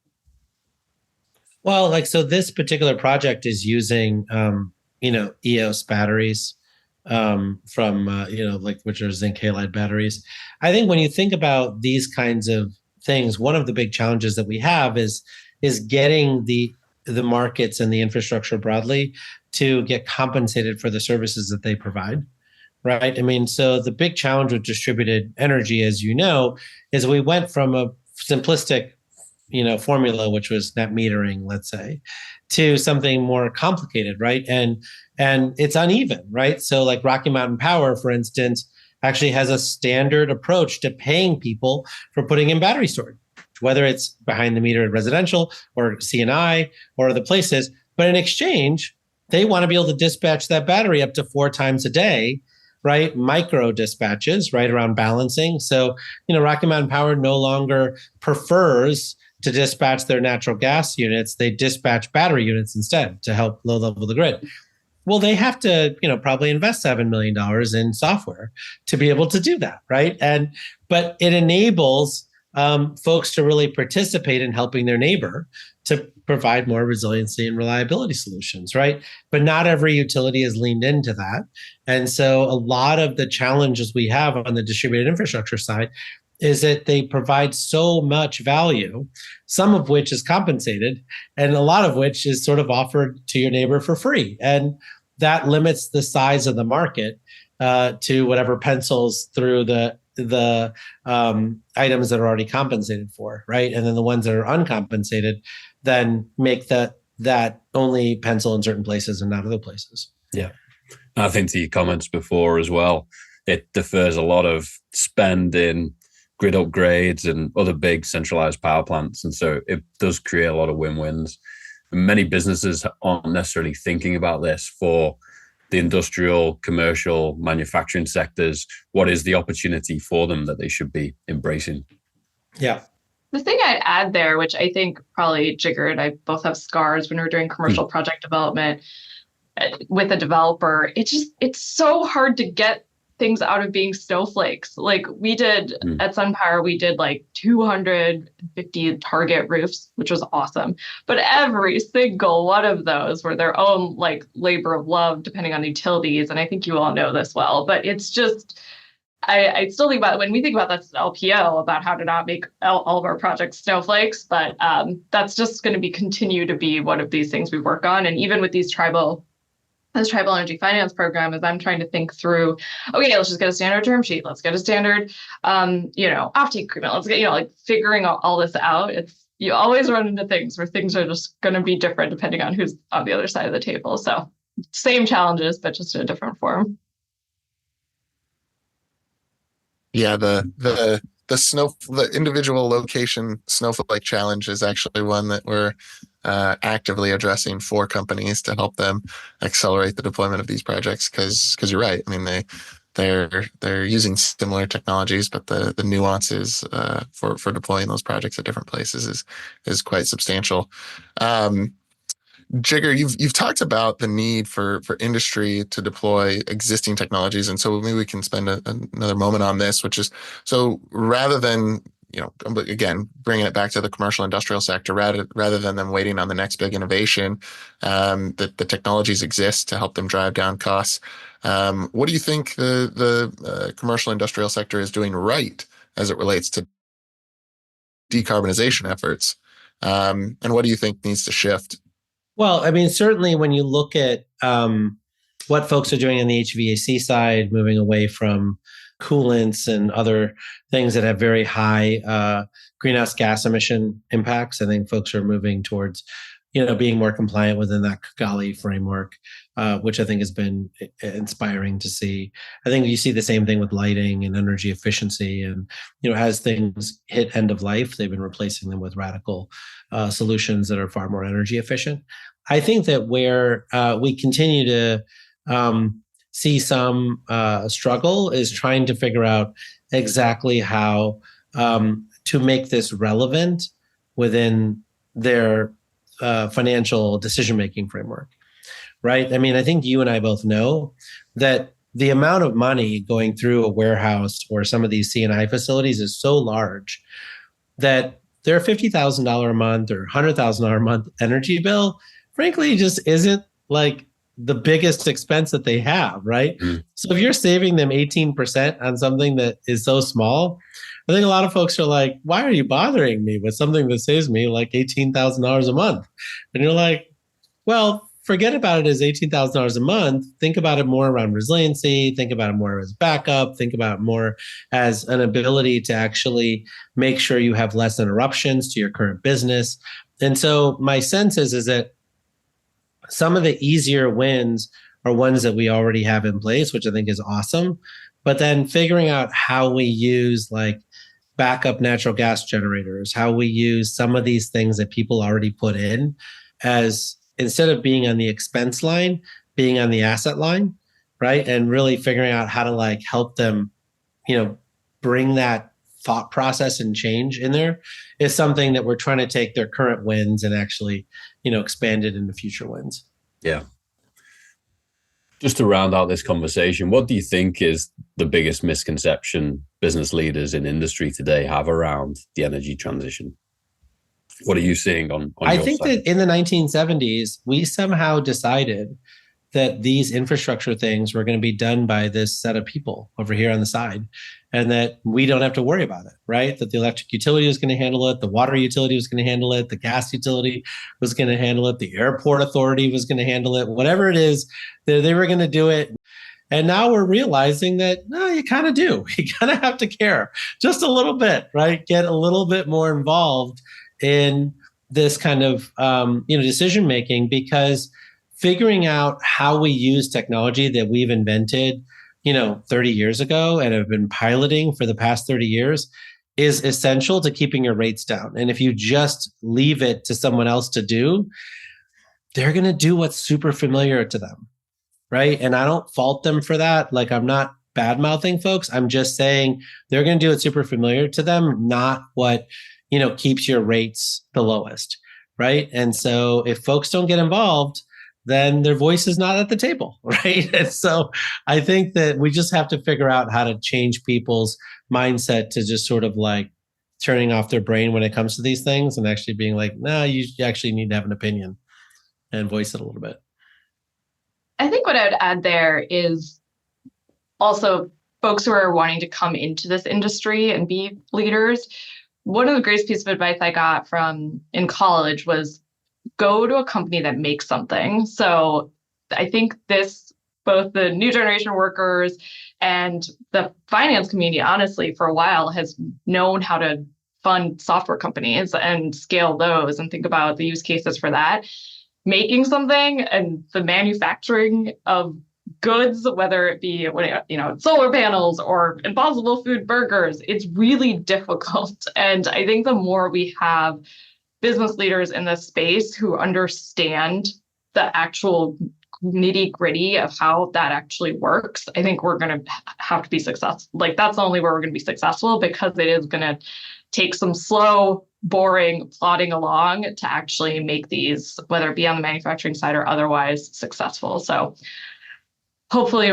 Well, so this particular project is using, EOS batteries from, which are zinc halide batteries. I think when you think about these kinds of things, one of the big challenges that we have is getting the markets and the infrastructure broadly to get compensated for the services that they provide. Right. I mean, so the big challenge with distributed energy, as you know, is we went from a simplistic, formula, which was net metering, let's say, to something more complicated, right? And it's uneven, right? So like Rocky Mountain Power, for instance, actually has a standard approach to paying people for putting in battery storage, whether it's behind the meter residential or C&I or other places. But in exchange, they want to be able to dispatch that battery up to 4 times a day, right? Micro dispatches, right, around balancing. So, Rocky Mountain Power no longer prefers to dispatch their natural gas units. They dispatch battery units instead to help low level the grid. Well, they have to, probably invest $7 million in software to be able to do that, right? But it enables folks to really participate in helping their neighbor to provide more resiliency and reliability solutions, right? But not every utility has leaned into that. And so a lot of the challenges we have on the distributed infrastructure side is that they provide so much value, some of which is compensated, and a lot of which is sort of offered to your neighbor for free. And that limits the size of the market to whatever pencils through the items that are already compensated for, right? And then the ones that are uncompensated then make that only pencil in certain places and not other places. Yeah. I think to your comments before as well, it defers a lot of spend in grid upgrades and other big centralized power plants. And so it does create a lot of win-wins. And many businesses aren't necessarily thinking about this for the industrial, commercial, manufacturing sectors. What is the opportunity for them that they should be embracing? Yeah. The thing I'd add there, which I think probably Jigar and I both have scars when we're doing commercial project development with a developer, it's so hard to get things out of being snowflakes. Like we did at SunPower, we did like 250 target roofs, which was awesome. But every single one of those were their own like labor of love, depending on utilities. And I think you all know this well, but it's just, I still think about it when we think about this LPO, about how to not make all of our projects snowflakes, but that's just going to continue to be one of these things we work on. And even with this tribal energy finance program, as I'm trying to think through, okay, let's just get a standard term sheet. Let's get a standard, offtake agreement. Let's get, like figuring all this out. You always run into things where things are just going to be different depending on who's on the other side of the table. So same challenges, but just in a different form. Yeah, the individual location snowflake challenge is actually one that we're actively addressing for companies to help them accelerate the deployment of these projects. Because you're right. I mean, they're using similar technologies, but the nuances for deploying those projects at different places is quite substantial. Jigar, you've talked about the need for industry to deploy existing technologies, and so maybe we can spend another moment on this, which is, so rather than, again, bringing it back to the commercial industrial sector, rather than them waiting on the next big innovation, that the technologies exist to help them drive down costs. What do you think the commercial industrial sector is doing right as it relates to decarbonization efforts? And what do you think needs to shift? Well, I mean, certainly when you look at what folks are doing on the HVAC side, moving away from coolants and other things that have very high greenhouse gas emission impacts, I think folks are moving towards being more compliant within that Kigali framework, which I think has been inspiring to see. I think you see the same thing with lighting and energy efficiency. And, as things hit end of life, they've been replacing them with radical solutions that are far more energy efficient. I think that where we continue to see some struggle is trying to figure out exactly how to make this relevant within their financial decision-making framework, right? I mean, I think you and I both know that the amount of money going through a warehouse or some of these C&I facilities is so large that their $50,000 a month or $100,000 a month energy bill, frankly, just isn't like the biggest expense that they have, right? So if you're saving them 18% on something that is so small, I think a lot of folks are like, why are you bothering me with something that saves me like $18,000 a month? And you're like, well, forget about it as $18,000 a month. Think about it more around resiliency. Think about it more as backup. Think about it more as an ability to actually make sure you have less interruptions to your current business. And so my sense is that some of the easier wins are ones that we already have in place, which I think is awesome. But then figuring out how we use like backup natural gas generators, how we use some of these things that people already put in as instead of being on the expense line, being on the asset line, right? And really figuring out how to like help them, bring that thought process and change in there is something that we're trying to take their current wins and actually, expand it into future wins. Yeah. Just to round out this conversation, what do you think is the biggest misconception business leaders in industry today have around the energy transition? What are you seeing on I your think side? that in the 1970s, we somehow decided that these infrastructure things were going to be done by this set of people over here on the side, and that we don't have to worry about it, right? That the electric utility was going to handle it, the water utility was going to handle it, the gas utility was going to handle it, the airport authority was going to handle it, whatever it is, they were going to do it. And now we're realizing that, no, you kind of do. You kind of have to care just a little bit, right? Get a little bit more involved in this kind of decision making, because figuring out how we use technology that we've invented 30 years ago and have been piloting for the past 30 years is essential to keeping your rates down. And if you just leave it to someone else to do, they're going to do what's super familiar to them, right? And I don't fault them for that. Like, I'm not bad mouthing folks. I'm just saying they're going to do what's super familiar to them, not what keeps your rates the lowest, right? And so if folks don't get involved, then their voice is not at the table, right? And so I think that we just have to figure out how to change people's mindset to just sort of like turning off their brain when it comes to these things and actually being like, no, you actually need to have an opinion and voice it a little bit. I think what I would add there is also folks who are wanting to come into this industry and be leaders. One of the greatest pieces of advice I got from in college was go to a company that makes something. So I think both the new generation workers and the finance community, honestly, for a while has known how to fund software companies and scale those and think about the use cases for that. Making something and the manufacturing of goods, whether it be solar panels or Impossible Food burgers, it's really difficult. And I think the more we have business leaders in this space who understand the actual nitty gritty of how that actually works, I think we're going to have to be successful. Like, that's the only way we're going to be successful, because it is going to take some slow, boring plodding along to actually make these, whether it be on the manufacturing side or otherwise, successful. So hopefully,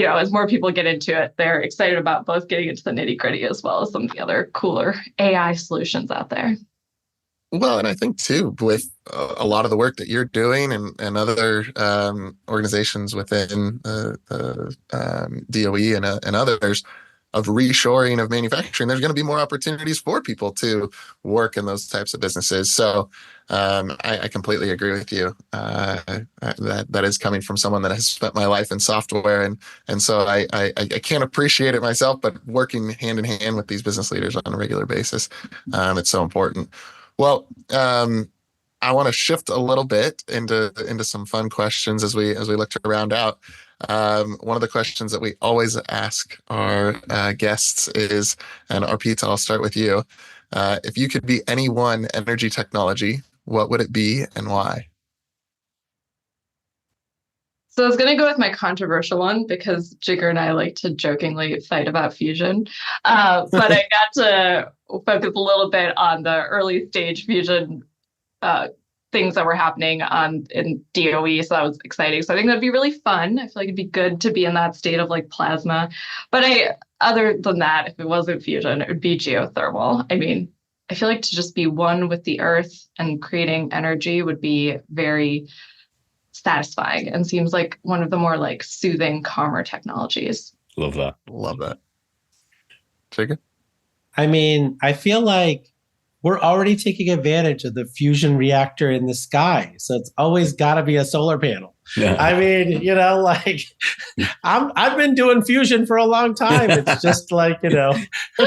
as more people get into it, they're excited about both getting into the nitty gritty as well as some of the other cooler AI solutions out there. Well, and I think too, with a lot of the work that you're doing and other organizations within the DOE and others of reshoring of manufacturing, there's going to be more opportunities for people to work in those types of businesses. So I completely agree with you. That is coming from someone that has spent my life in software, and so I can't appreciate it myself, but working hand in hand with these business leaders on a regular basis, it's so important. Well, I want to shift a little bit into some fun questions as we look to round out. One of the questions that we always ask our guests is, and Arpita, I'll start with you. If you could be any one energy technology, what would it be and why? So I was going to go with my controversial one because Jigar and I like to jokingly fight about fusion. But I got to focus a little bit on the early stage fusion things that were happening in DOE. So that was exciting. So I think that'd be really fun. I feel like it'd be good to be in that state of like plasma. But other than that, if it wasn't fusion, it would be geothermal. I mean, I feel like to just be one with the earth and creating energy would be very satisfying and seems like one of the more like soothing, calmer technologies. Love that. Love that. Jigar? I mean, I feel like we're already taking advantage of the fusion reactor in the sky. So it's always got to be a solar panel. Yeah. I mean, like I've been doing fusion for a long time. It's just like,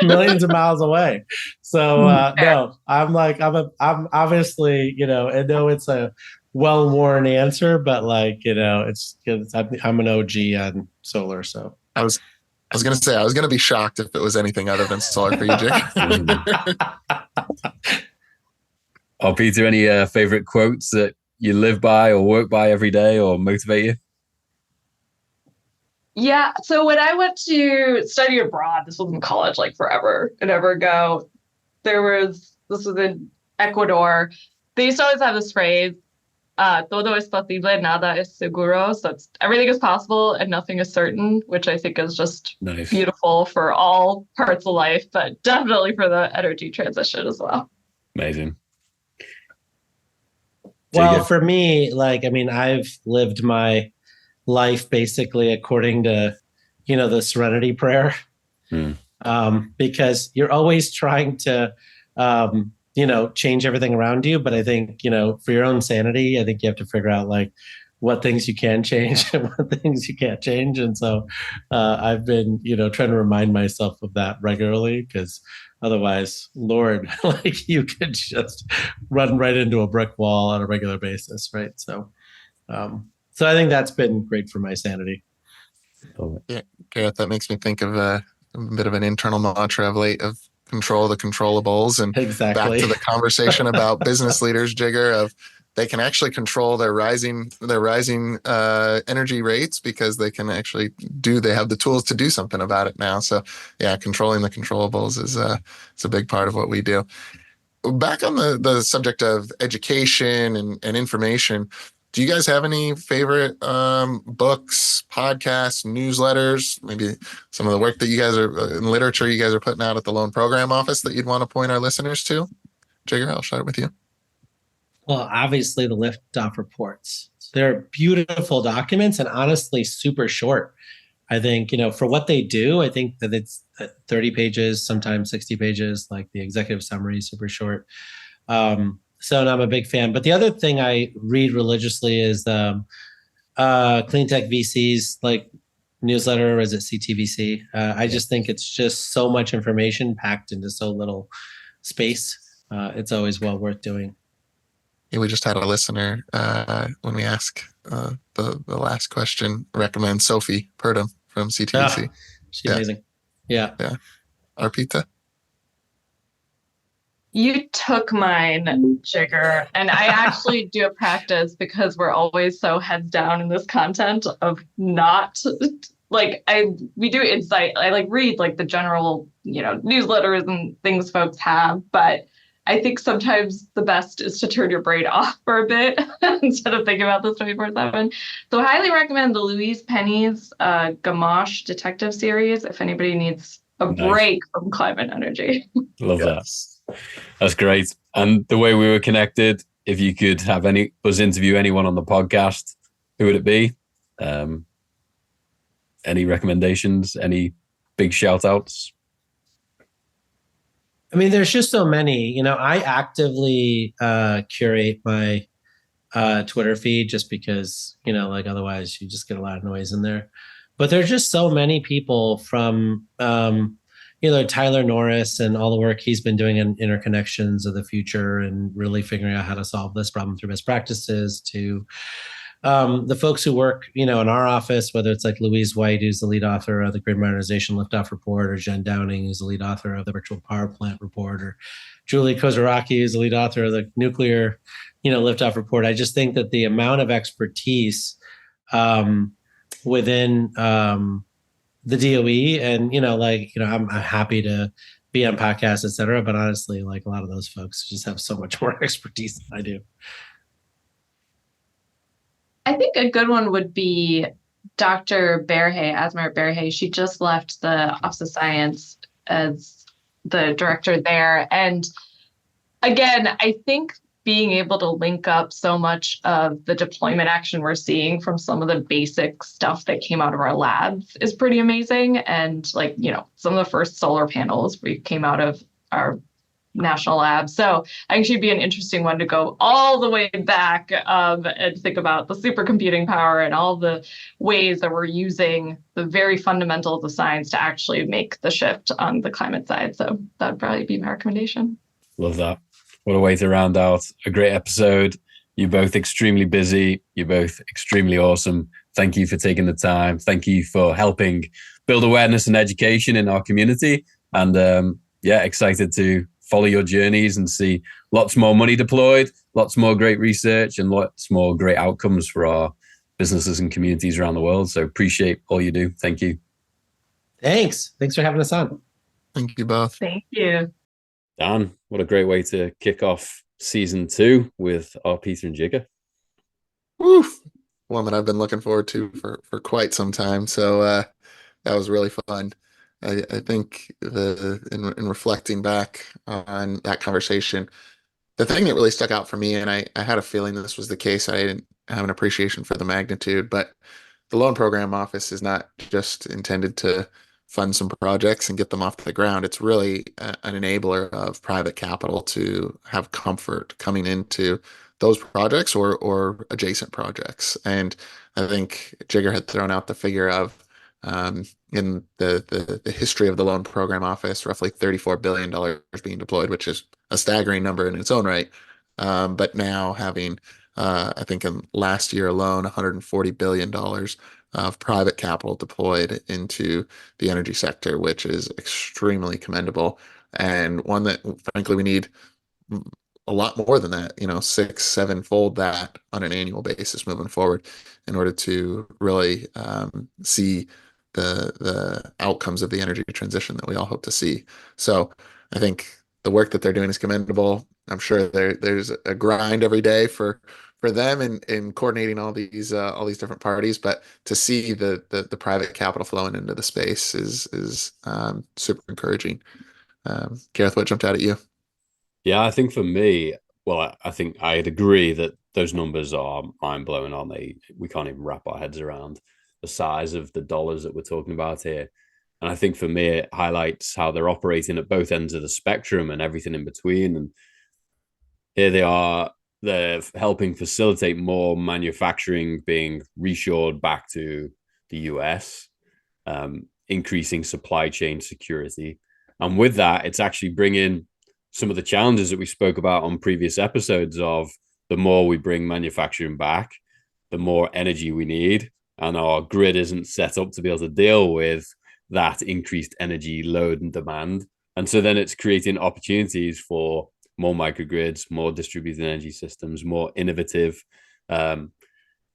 millions of miles away. So no, I'm obviously, I know it's a well-worn answer, but I'm an OG on solar. So I was going to say, I was going to be shocked if it was anything other than solar for you, Jigar. Peter, any favorite quotes that you live by or work by every day or motivate you? Yeah. So when I went to study abroad, this was in college, like forever and ever ago, this was in Ecuador. They used to always have this phrase, todo es posible, nada es seguro. So everything is possible and nothing is certain, which I think is just nice. Beautiful for all parts of life, but definitely for the energy transition as well. Amazing. Well, for me, I've lived my life basically according to, the serenity prayer, because you're always trying to, change everything around you. But I think, for your own sanity, I think you have to figure out what things you can change and what things you can't change. And so I've been, trying to remind myself of that regularly, because otherwise, Lord, you could just run right into a brick wall on a regular basis, right? So, so I think that's been great for my sanity. Yeah, Gareth, that makes me think of a bit of an internal mantra of late of control the controllables, and exactly. Back to the conversation about business leaders, Jigar, of they can actually control their rising energy rates because they have the tools to do something about it now. So yeah, controlling the controllables is a big part of what we do. Back on the subject of education and information, do you guys have any favorite books, podcasts, newsletters, maybe some of the work that you guys are in literature you guys are putting out at the Loan Program Office that you'd want to point our listeners to? Jigar, I'll start with you. Well, obviously the Liftoff reports. They're beautiful documents and honestly super short. I think, for what they do, I think that it's 30 pages, sometimes 60 pages, like the executive summary, super short. So I'm a big fan. But the other thing I read religiously is Clean Tech VC's newsletter, or is it CTVC? I just think it's just so much information packed into so little space. It's always well worth doing. Yeah, we just had a listener when we ask the last question recommend Sophie Purdom from CTVC. She's amazing. Yeah. Arpita? You took mine, Jigar, and I actually do a practice because we're always so heads down in this content of not we do insight. I read the general, newsletters and things folks have, but I think sometimes the best is to turn your brain off for a bit instead of thinking about this 24/7. So I highly recommend the Louise Penny's Gamache detective series if anybody needs a break from climate energy. Love that. That's great. And the way we were connected, if you could have us interview anyone on the podcast, who would it be? Any recommendations? Any big shout outs? I mean, there's just so many. I actively curate my Twitter feed just because, otherwise you just get a lot of noise in there. But there's just so many people from, Tyler Norris and all the work he's been doing in interconnections of the future and really figuring out how to solve this problem through best practices, to the folks who work, in our office, whether it's like Louise White, who's the lead author of the Grid Modernization Liftoff Report, or Jen Downing, who's the lead author of the Virtual Power Plant Report, or Julie Kozaraki, who's the lead author of the Nuclear, Liftoff Report. I just think that the amount of expertise within the DOE, and I'm happy to be on podcasts, et cetera, but honestly, like a lot of those folks just have so much more expertise than I do. I think a good one would be Dr. Berhe, Asmar Berhe. She just left the Office of Science as the director there. And again, I think being able to link up so much of the deployment action we're seeing from some of the basic stuff that came out of our labs is pretty amazing. And some of the first solar panels we came out of our national lab. So I think she'd be an interesting one to go all the way back and think about the supercomputing power and all the ways that we're using the very fundamentals of science to actually make the shift on the climate side. So that'd probably be my recommendation. Love that. What a way to round out a great episode. You're both extremely busy. You're both extremely awesome. Thank you for taking the time. Thank you for helping build awareness and education in our community. And excited to follow your journeys and see lots more money deployed, lots more great research, and lots more great outcomes for our businesses and communities around the world. So appreciate all you do. Thank you. Thanks for having us on. Thank you both. Thank you. Dan, what a great way to kick off season 2 with Arpita and Jigar. Woo! One that I've been looking forward to for quite some time. So that was really fun. I think in reflecting back on that conversation, the thing that really stuck out for me, and I had a feeling that this was the case, I didn't have an appreciation for the magnitude, but the Loan Program Office is not just intended to fund some projects and get them off the ground. It's really an enabler of private capital to have comfort coming into those projects or adjacent projects. And I think Jigar had thrown out the figure of in the history of the Loan Program Office, roughly $34 billion being deployed, which is a staggering number in its own right. But now having, I think in last year alone, $140 billion of private capital deployed into the energy sector, which is extremely commendable, and one that frankly we need a lot more than that, 6-7-fold that on an annual basis moving forward in order to really see the outcomes of the energy transition that we all hope to see. So I think the work that they're doing is commendable. I'm sure there's a grind every day for them in coordinating all these different parties, but to see the private capital flowing into the space is super encouraging. Gareth, what jumped out at you? Yeah, I think for me, well, I think I'd agree that those numbers are mind-blowing, aren't they? We can't even wrap our heads around the size of the dollars that we're talking about here. And I think for me, it highlights how they're operating at both ends of the spectrum and everything in between. And here they are, they're helping facilitate more manufacturing being reshored back to the US, increasing supply chain security. And with that, it's actually bringing some of the challenges that we spoke about on previous episodes of the more we bring manufacturing back, the more energy we need. And our grid isn't set up to be able to deal with that increased energy load and demand. And so then it's creating opportunities for more microgrids, more distributed energy systems, more innovative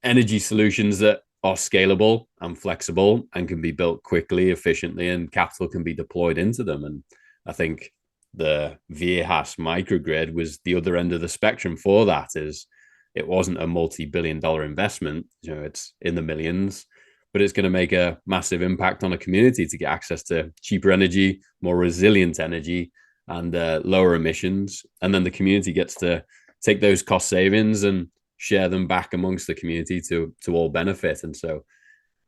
energy solutions that are scalable and flexible and can be built quickly, efficiently, and capital can be deployed into them. And I think the Viejas Microgrid was the other end of the spectrum for that. Is it wasn't a multi-billion-dollar investment, it's in the millions, but it's going to make a massive impact on a community to get access to cheaper energy, more resilient energy, and lower emissions. And then the community gets to take those cost savings and share them back amongst the community to all benefit. And so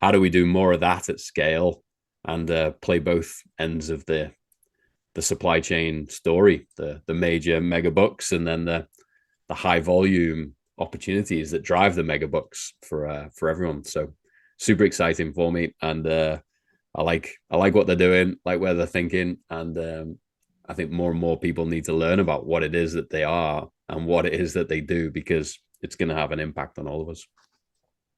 how do we do more of that at scale and play both ends of the supply chain story, the major mega bucks, and then the high volume opportunities that drive the mega bucks for everyone. So super exciting for me. And I like what they're doing, like where they're thinking, and I think more and more people need to learn about what it is that they are and what it is that they do, because it's going to have an impact on all of us.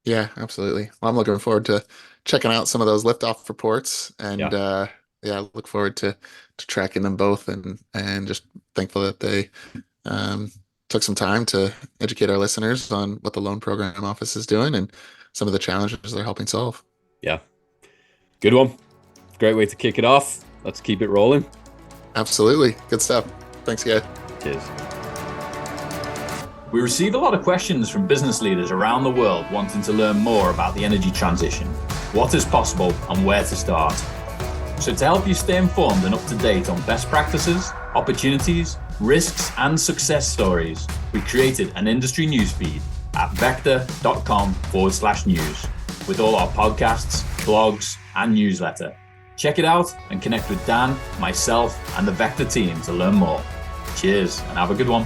Yeah, absolutely. Well, I'm looking forward to checking out some of those liftoff reports, and yeah, look forward to tracking them both, and just thankful that they took some time to educate our listeners on what the loan program office is doing and some of the challenges they're helping solve. Yeah, good one. Great way to kick it off. Let's keep it rolling. Absolutely. Good stuff. Thanks, guys. Cheers. We receive a lot of questions from business leaders around the world wanting to learn more about the energy transition, what is possible, and where to start. So to help you stay informed and up to date on best practices, opportunities, risks, and success stories, we created an industry newsfeed at VECKTA.com/news with all our podcasts, blogs, and newsletter. Check it out and connect with Dan, myself, and the VECKTA team to learn more. Cheers and have a good one.